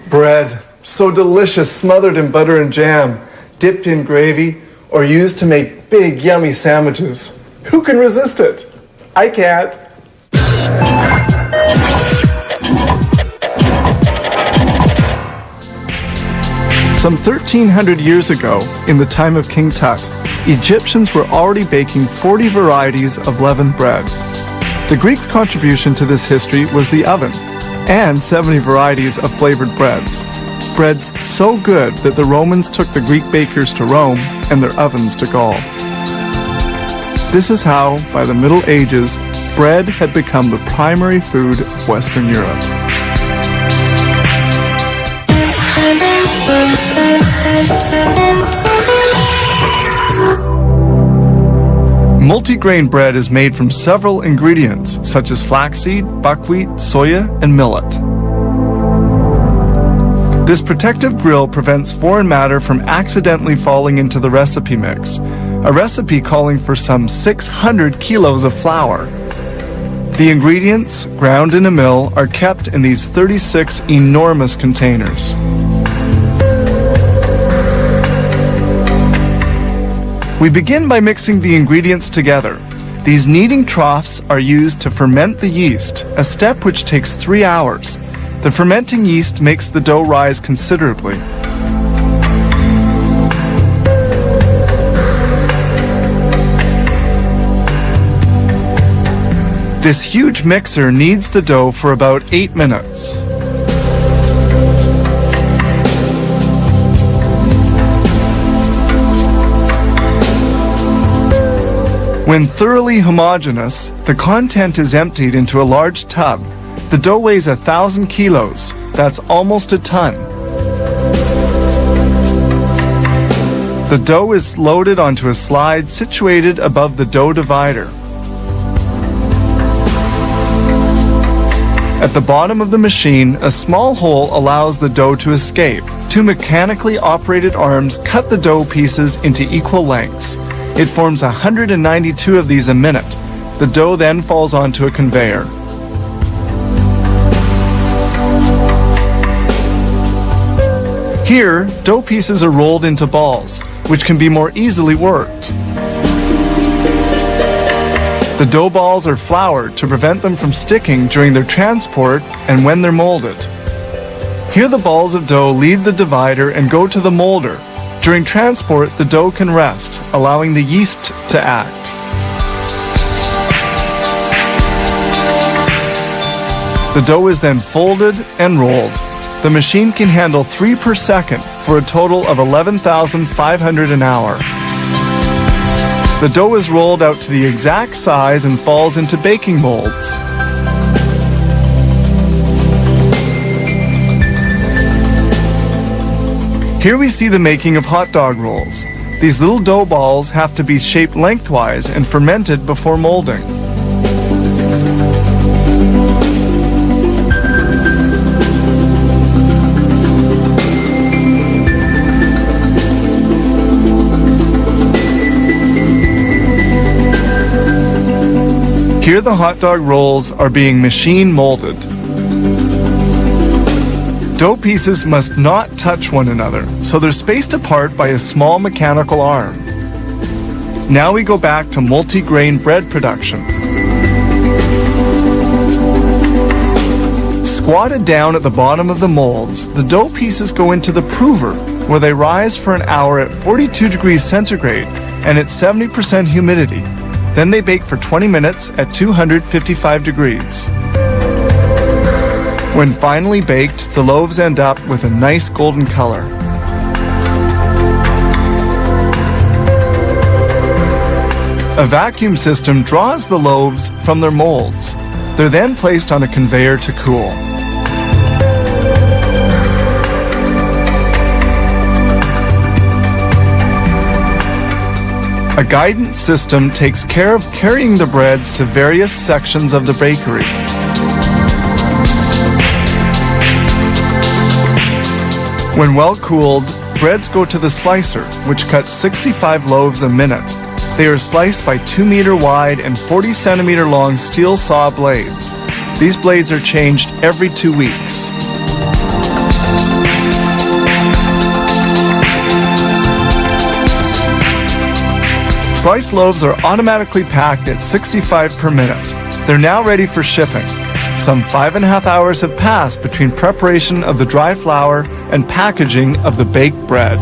Bread, so delicious, smothered in butter and jam, dipped in gravy, or used to make big, yummy sandwiches. Who can resist it? I can't. Some 1,300 years ago, in the time of King Tut, Egyptians were already baking 40 varieties of leavened bread. The Greeks' contribution to this history was the oven, and 70 varieties of flavored breads. Breads so good that the Romans took the Greek bakers to Rome and their ovens to Gaul. This is how, by the Middle Ages, bread had become the primary food of Western Europe. Multigrain bread is made from several ingredients, such as flaxseed, buckwheat, soya, and millet. This protective grill prevents foreign matter from accidentally falling into the recipe mix, a recipe calling for some 600 kilos of flour. The ingredients, ground in a mill, are kept in these 36 enormous containers. We begin by mixing the ingredients together. These kneading troughs are used to ferment the yeast, a step which takes 3 hours. The fermenting yeast makes the dough rise considerably. This huge mixer kneads the dough for about 8 minutes. When thoroughly homogeneous, the content is emptied into a large tub. The dough weighs 1,000 kilos. That's almost a ton. The dough is loaded onto a slide situated above the dough divider. At the bottom of the machine, a small hole allows the dough to escape. 2 mechanically operated arms cut the dough pieces into equal lengths. It forms 192 of these a minute. The dough then falls onto a conveyor. Here, dough pieces are rolled into balls, which can be more easily worked. The dough balls are floured to prevent them from sticking during their transport and when they're molded. Here the balls of dough leave the divider and go to the molder. During transport, the dough can rest, allowing the yeast to act. The dough is then folded and rolled. The machine can handle 3 per second for a total of 11,500 an hour. The dough is rolled out to the exact size and falls into baking molds. Here we see the making of hot dog rolls. These little dough balls have to be shaped lengthwise and fermented before molding. Here the hot dog rolls are being machine molded. Dough pieces must not touch one another, so they're spaced apart by a small mechanical arm. Now we go back to multi-grain bread production. Squatted down at the bottom of the molds, the dough pieces go into the prover, where they rise for an hour at 42 degrees centigrade and at 70% humidity. Then they bake for 20 minutes at 255 degrees. When finally baked, the loaves end up with a nice golden color. A vacuum system draws the loaves from their molds. They're then placed on a conveyor to cool. A guidance system takes care of carrying the breads to various sections of the bakery. When well cooled, breads go to the slicer, which cuts 65 loaves a minute. They are sliced by 2-meter wide and 40-centimeter long steel saw blades. These blades are changed every 2 weeks. Sliced loaves are automatically packed at 65 per minute. They're now ready for shipping. Some 5.5 hours have passed between preparation of the dry flour and packaging of the baked bread.